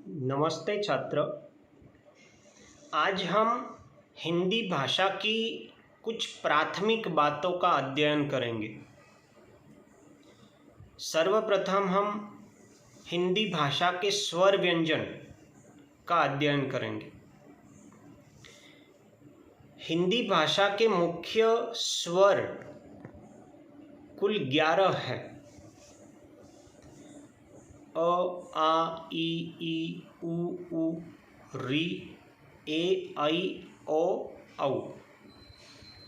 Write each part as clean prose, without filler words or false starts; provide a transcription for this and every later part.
नमस्ते छात्र। आज हम हिंदी भाषा की कुछ प्राथमिक बातों का अध्ययन करेंगे। सर्वप्रथम हम हिंदी भाषा के स्वर व्यंजन का अध्ययन करेंगे। हिंदी भाषा के मुख्य स्वर कुल 11 हैं। अ, आ, ई, उ, री, ए, ऐ, ओ, औ।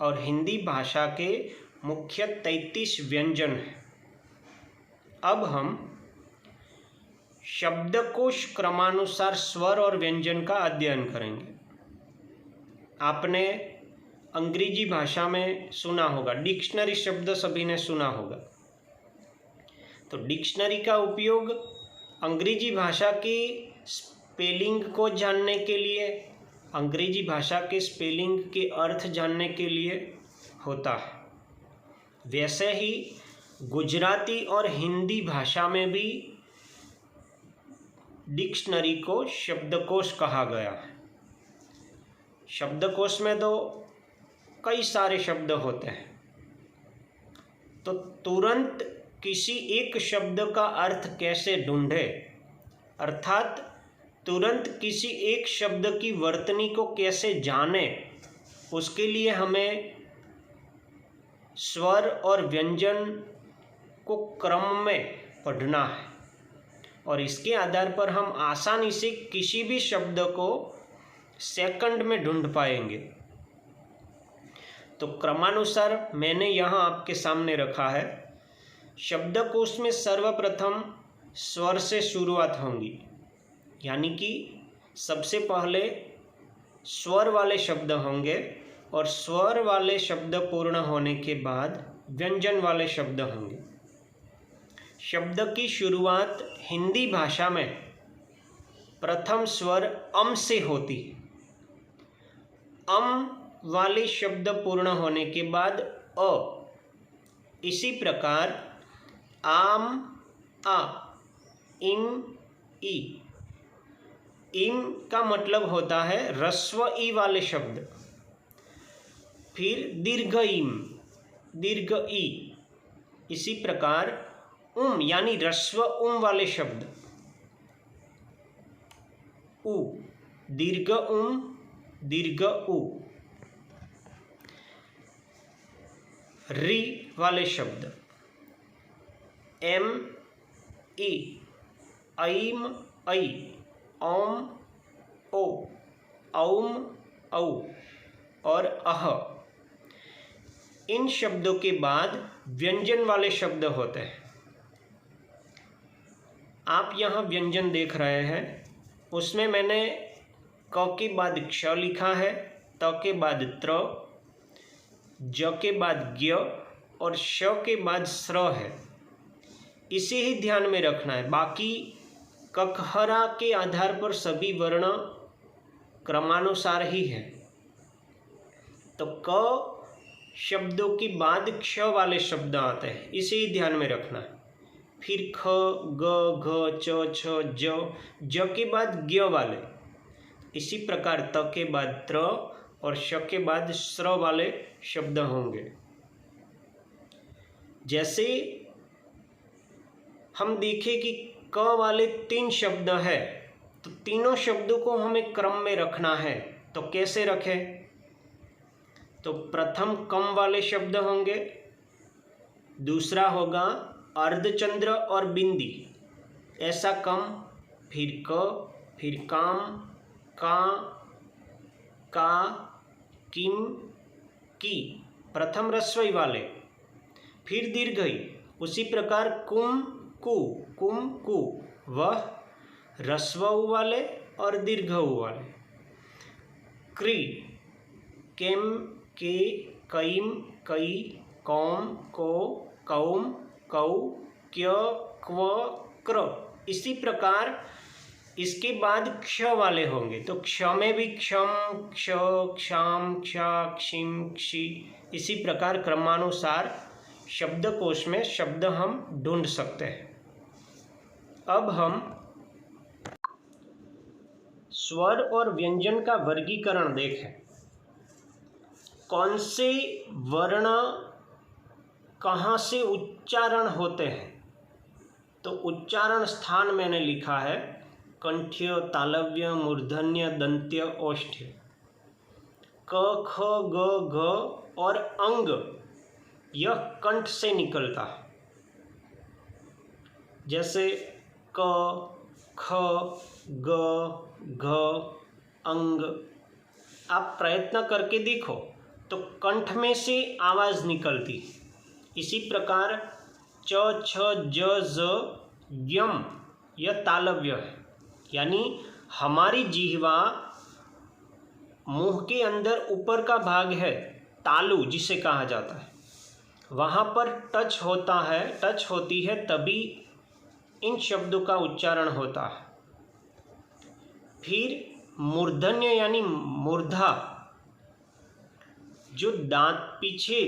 और हिंदी भाषा के मुख्य 33 व्यंजन हैं। अब हम शब्दकोश क्रमानुसार स्वर और व्यंजन का अध्ययन करेंगे। आपने अंग्रेजी भाषा में सुना होगा, डिक्शनरी शब्द सभी ने सुना होगा। तो डिक्शनरी का उपयोग अंग्रेजी भाषा की स्पेलिंग को जानने के लिए, अंग्रेजी भाषा के स्पेलिंग के अर्थ जानने के लिए होता है। वैसे ही गुजराती और हिंदी भाषा में भी डिक्शनरी को शब्दकोश कहा गया है। शब्दकोश में तो कई सारे शब्द होते हैं, तो तुरंत किसी एक शब्द का अर्थ कैसे ढूंढे, अर्थात तुरंत किसी एक शब्द की वर्तनी को कैसे जाने, उसके लिए हमें स्वर और व्यंजन को क्रम में पढ़ना है और इसके आधार पर हम आसानी से किसी भी शब्द को सेकंड में ढूंढ पाएंगे। तो क्रमानुसार मैंने यहाँ आपके सामने रखा है। शब्दकोश में सर्वप्रथम स्वर से शुरुआत होगी, यानी कि सबसे पहले स्वर वाले शब्द होंगे और स्वर वाले शब्द पूर्ण होने के बाद व्यंजन वाले शब्द होंगे। शब्द की शुरुआत हिंदी भाषा में प्रथम स्वर अम से होती है। अम वाले शब्द पूर्ण होने के बाद अ। इसी प्रकार आम, आ, इम, ई। इम का मतलब होता है ह्रस्व ई वाले शब्द। फिर दीर्घ इम, दीर्घ ई। इसी प्रकार उम यानी ह्रस्व उम वाले शब्द, उ, दीर्घ उम, दीर्घ उ। री वाले शब्द एम, ई, ऐम, ऐ, ओम, ओ, औम, औ और अह। इन शब्दों के बाद व्यंजन वाले शब्द होते हैं। आप यहाँ व्यंजन देख रहे हैं, उसमें मैंने क के बाद क्ष लिखा है, त के बाद त्र, ज के बाद ज्ञ और श के बाद स्र है। इसे ही ध्यान में रखना है। बाकी ककहरा के आधार पर सभी वर्ण क्रमानुसार ही है। तो क शब्दों के बाद क्ष वाले शब्द आते हैं, इसे ही ध्यान में रखना है। फिर ख, ग, घ, च, छ, ज के बाद ज्ञ वाले। इसी प्रकार त के बाद त्र और श के बाद स्र वाले शब्द होंगे। जैसे हम देखें कि क वाले 3 शब्द है, तो तीनों शब्दों को हमें क्रम में रखना है। तो कैसे रखें? तो प्रथम कम वाले शब्द होंगे, दूसरा होगा अर्धचंद्र और बिंदी, ऐसा कम, फिर क, फिर काम, का, किम, की, प्रथम ह्रस्व वाले, फिर दीर्घई। उसी प्रकार कुम, कु, वह ह्रस्व उ वाले और दीर्घ उ वाले। क्री, केम, के, कईम, कई, कौम, को, कौम, कौ, क्य, क्व, क्र। इसी प्रकार इसके बाद क्ष वाले होंगे। तो क्ष में भी क्षम, क्ष, क्षाम,क्षा, क्षिम, क्षि। इसी प्रकार क्रमानुसार शब्दकोश में शब्द हम ढूंढ सकते हैं। अब हम स्वर और व्यंजन का वर्गीकरण देखें। कौन से वर्ण कहाँ से उच्चारण होते हैं, तो उच्चारण स्थान मैंने लिखा है कंठ्य, तालव्य, मूर्धन्य, दंत्य, ओष्ठ्य। क, ख, ग, घ और अंग यह कंठ से निकलता है। जैसे क, ख, ग, घ, अंग। आप प्रयत्न करके देखो तो कंठ में से आवाज़ निकलती। इसी प्रकार च, छ, ज, ज, यम यह तालव्य है, यानी हमारी जिह्वा मुंह के अंदर ऊपर का भाग है, तालु जिसे कहा जाता है, वहाँ पर टच होता है, टच होती है, तभी इन शब्दों का उच्चारण होता है। फिर मूर्धन्य यानी मूर्धा, जो दांत पीछे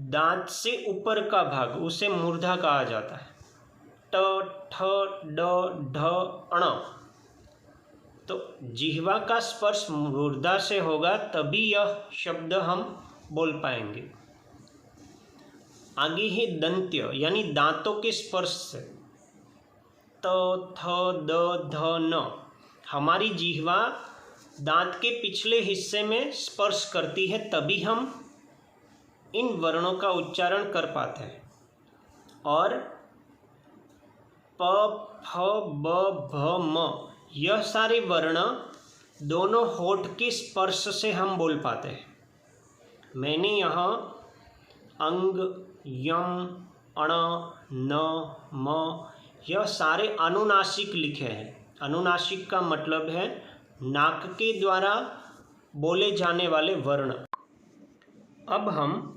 दांत से ऊपर का भाग, उसे मूर्धा कहा जाता है। ट, ठ, ड, ढ, अण। तो जिह्वा का स्पर्श मूर्धा से होगा तभी यह शब्द हम बोल पाएंगे। आगे है दंत्य यानी दांतों के स्पर्श से। त, थ, द, ध, न। हमारी जिह्वा दांत के पिछले हिस्से में स्पर्श करती है, तभी हम इन वर्णों का उच्चारण कर पाते हैं। और प, फ, ब, भ, म यह सारे वर्ण दोनों होठ के स्पर्श से हम बोल पाते हैं। मैंने यहाँ अंग, यम, अण, न, म यह सारे अनुनासिक लिखे हैं। अनुनासिक का मतलब है नाक के द्वारा बोले जाने वाले वर्ण। अब हम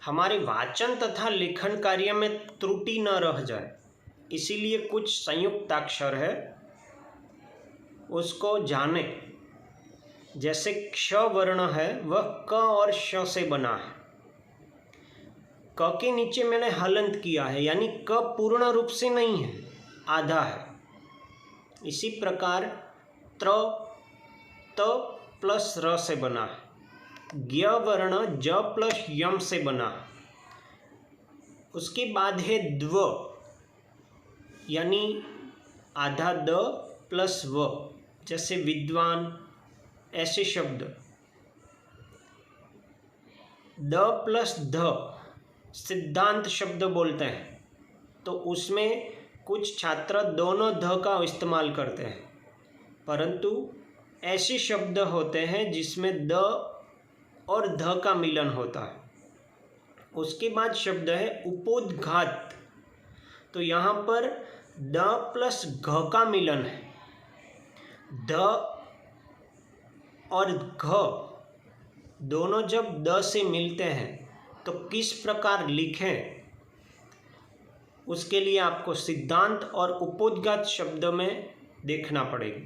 हमारे वाचन तथा लेखन कार्य में त्रुटि न रह जाए, इसीलिए कुछ संयुक्ताक्षर है, उसको जाने। जैसे क्ष वर्ण है, वह क और श से बना है। क के नीचे मैंने हलंत किया है, यानी क पूर्ण रूप से नहीं है, आधा है। इसी प्रकार त्र त प्लस र से बना है। ज्ञ वर्ण ज प्लस यम से बना है। उसके बाद है द्व, यानी आधा द प्लस व, जैसे विद्वान, ऐसे शब्द। द प्लस ध सिद्धांत शब्द बोलते हैं, तो उसमें कुछ छात्र दोनों ध का इस्तेमाल करते हैं, परंतु ऐसे शब्द होते हैं जिसमें द और ध का मिलन होता है। उसके बाद शब्द है उपोद्घात, तो यहाँ पर द प्लस घ का मिलन है। द और घ दोनों जब द से मिलते हैं तो किस प्रकार लिखें, उसके लिए आपको सिद्धांत और उपोद्घात शब्द में देखना पड़ेगा।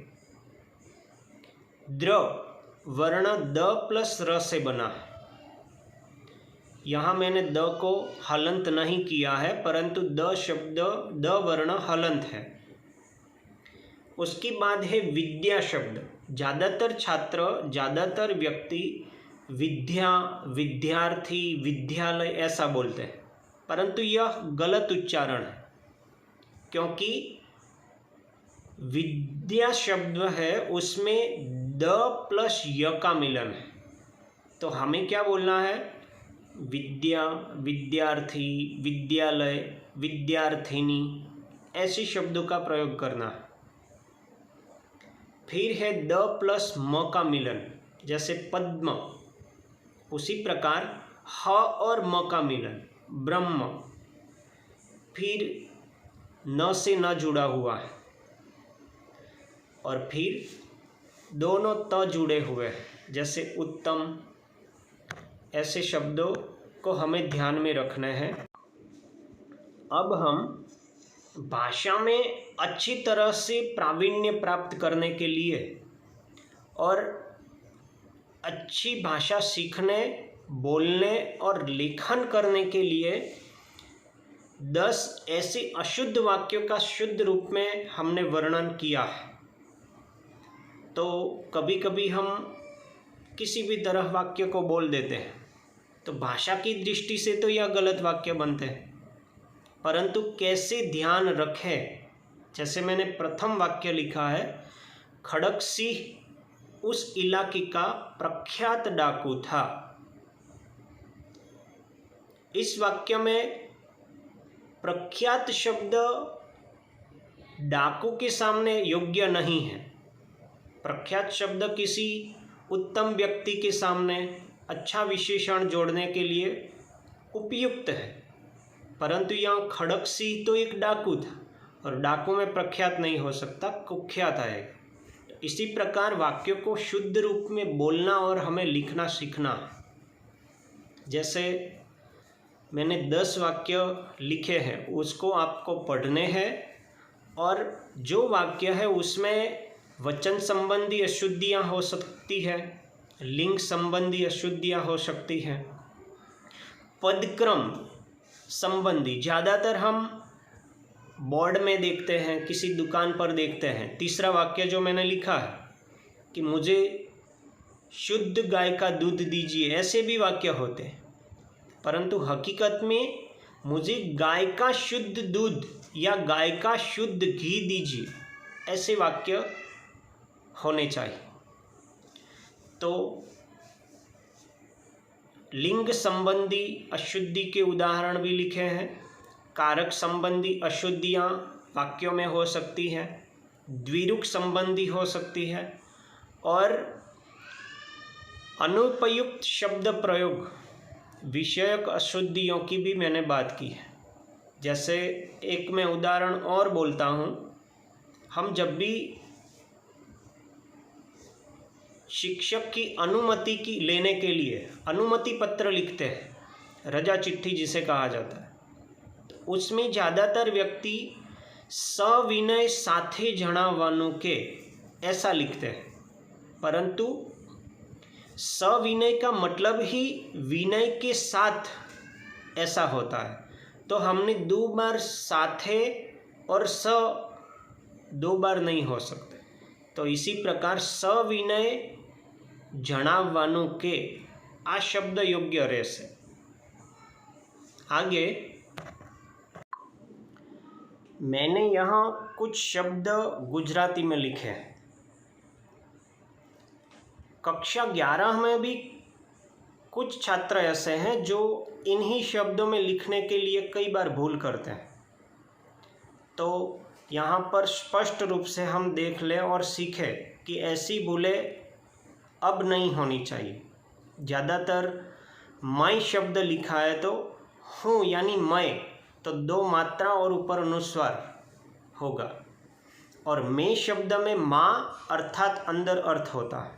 द्र वर्ण द प्लस र से बना है। यहाँ मैंने द को हलंत नहीं किया है, परंतु द शब्द, द वर्ण हलंत है। उसके बाद है विद्या शब्द। ज़्यादातर छात्र, ज़्यादातर व्यक्ति विद्या, विद्यार्थी, विद्यालय ऐसा बोलते हैं, परंतु यह गलत उच्चारण है, क्योंकि विद्या शब्द है उसमें द प्लस य का मिलन है। तो हमें क्या बोलना है? विद्या, विद्यार्थी, विद्यालय, विद्यार्थिनी, ऐसे शब्दों का प्रयोग करना है। फिर है द प्लस म का मिलन, जैसे पद्म। उसी प्रकार ह और म का मिलन, ब्रह्म। फिर न से न जुड़ा हुआ है, और फिर दोनों त जुड़े हुए हैं, जैसे उत्तम। ऐसे शब्दों को हमें ध्यान में रखना है। अब हम भाषा में अच्छी तरह से प्रावीण्य प्राप्त करने के लिए और अच्छी भाषा सीखने, बोलने और लेखन करने के लिए 10 ऐसे अशुद्ध वाक्यों का शुद्ध रूप में हमने वर्णन किया है। तो कभी कभी हम किसी भी तरह वाक्य को बोल देते हैं, तो भाषा की दृष्टि से तो यह गलत वाक्य बनते हैं, परंतु कैसे ध्यान रखें। जैसे मैंने प्रथम वाक्य लिखा है, खड़क सिंह उस इलाके का प्रख्यात डाकू था। इस वाक्य में प्रख्यात शब्द डाकू के सामने योग्य नहीं है। प्रख्यात शब्द किसी उत्तम व्यक्ति के सामने अच्छा विशेषण जोड़ने के लिए उपयुक्त है, परंतु यहाँ खड़क सिंह तो एक डाकू था और डाकू में प्रख्यात नहीं हो सकता, कुख्यात आएगा। इसी प्रकार वाक्य को शुद्ध रूप में बोलना और हमें लिखना सीखना। जैसे मैंने 10 वाक्य लिखे हैं, उसको आपको पढ़ने हैं और जो वाक्य है उसमें वचन संबंधी अशुद्धियाँ हो सकती है, लिंग संबंधी अशुद्धियाँ हो सकती हैं, पदक्रम संबंधी ज़्यादातर हम बोर्ड में देखते हैं, किसी दुकान पर देखते हैं। तीसरा वाक्य जो मैंने लिखा है कि मुझे शुद्ध गाय का दूध दीजिए, ऐसे भी वाक्य होते हैं, परंतु हकीकत में मुझे गाय का शुद्ध दूध या गाय का शुद्ध घी दीजिए, ऐसे वाक्य होने चाहिए। तो लिंग संबंधी अशुद्धि के उदाहरण भी लिखे हैं। कारक संबंधी अशुद्धियाँ वाक्यों में हो सकती हैं, द्विरुक संबंधी हो सकती है और अनुपयुक्त शब्द प्रयोग विषयक अशुद्धियों की भी मैंने बात की है। जैसे एक मैं उदाहरण और बोलता हूँ, हम जब भी शिक्षक की अनुमति की लेने के लिए अनुमति पत्र लिखते हैं, रजा चिट्ठी जिसे कहा जाता है, तो उसमें ज़्यादातर व्यक्ति सविनय साथे जणाववानुं के ऐसा लिखते हैं, परंतु सविनय का मतलब ही विनय के साथ ऐसा होता है। तो हमने 2 बार साथे और स 2 बार नहीं हो सकते। तो इसी प्रकार सविनय जणाववानुं के आ शब्द योग्य રહેશે। आगे मैंने यहाँ कुछ शब्द गुजराती में लिखे हैं। कक्षा 11 में भी कुछ छात्र ऐसे हैं जो इन्हीं शब्दों में लिखने के लिए कई बार भूल करते हैं। तो यहाँ पर स्पष्ट रूप से हम देख लें और सीखें कि ऐसी भूलें अब नहीं होनी चाहिए। ज़्यादातर मैं शब्द लिखा है तो हूँ यानी मैं, तो 2 मात्रा और ऊपर अनुस्वार होगा, और मैं शब्द में माँ अर्थात अंदर अर्थ होता है।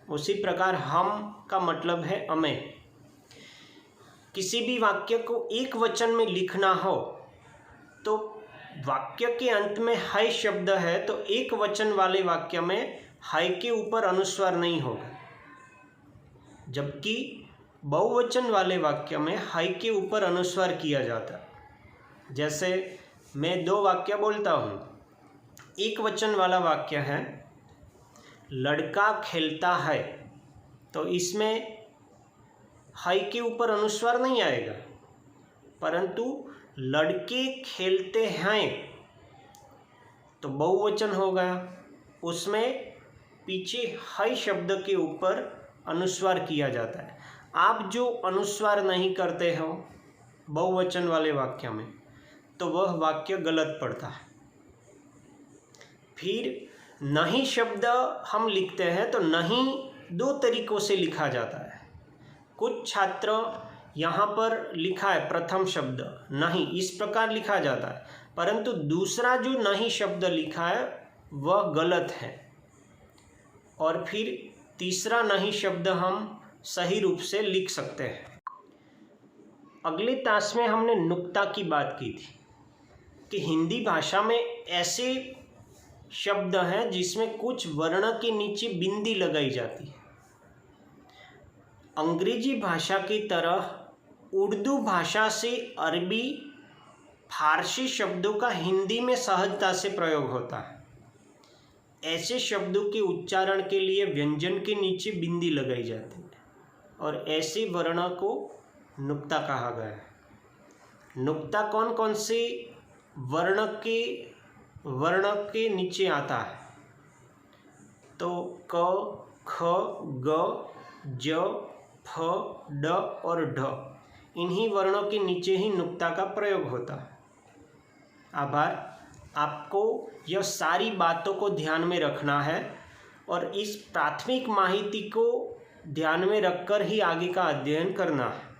उसी प्रकार हम का मतलब है अमे। किसी भी वाक्य को एक वचन में लिखना हो तो वाक्य के अंत में है शब्द है, तो एक वचन वाले वाक्य में है के ऊपर अनुस्वार नहीं होगा, जबकि बहुवचन वाले वाक्य में है के ऊपर अनुस्वार किया जाता है। जैसे मैं 2 वाक्य बोलता हूँ, एक वचन वाला वाक्य है लड़का खेलता है, तो इसमें है के ऊपर अनुस्वार नहीं आएगा, परंतु लड़के खेलते हैं तो बहुवचन हो गया, उसमें पीछे है शब्द के ऊपर अनुस्वार किया जाता है। आप जो अनुस्वार नहीं करते हो बहुवचन वाले वाक्य में, तो वह वाक्य गलत पड़ता है। फिर नहीं शब्द हम लिखते हैं तो नहीं 2 तरीक़ों से लिखा जाता है। कुछ छात्र यहाँ पर लिखा है प्रथम शब्द नहीं, इस प्रकार लिखा जाता है, परंतु दूसरा जो नहीं शब्द लिखा है वह गलत है, और फिर तीसरा नहीं शब्द हम सही रूप से लिख सकते हैं। अगले तास में हमने नुक्ता की बात की थी कि हिंदी भाषा में ऐसे शब्द हैं जिसमें कुछ वर्ण के नीचे बिंदी लगाई जाती है। अंग्रेजी भाषा की तरह उर्दू भाषा से अरबी फारसी शब्दों का हिंदी में सहजता से प्रयोग होता है। ऐसे शब्दों के उच्चारण के लिए व्यंजन के नीचे बिंदी लगाई जाती है और ऐसे वर्ण को नुक्ता कहा गया है। नुक्ता कौन कौन से वर्ण के नीचे आता है? तो क, ख, ग, ज, फ, ड और ढ, इन्हीं वर्णों के नीचे ही नुक्ता का प्रयोग होता है। आभार। आपको यह सारी बातों को ध्यान में रखना है और इस प्राथमिक माहिती को ध्यान में रखकर ही आगे का अध्ययन करना है।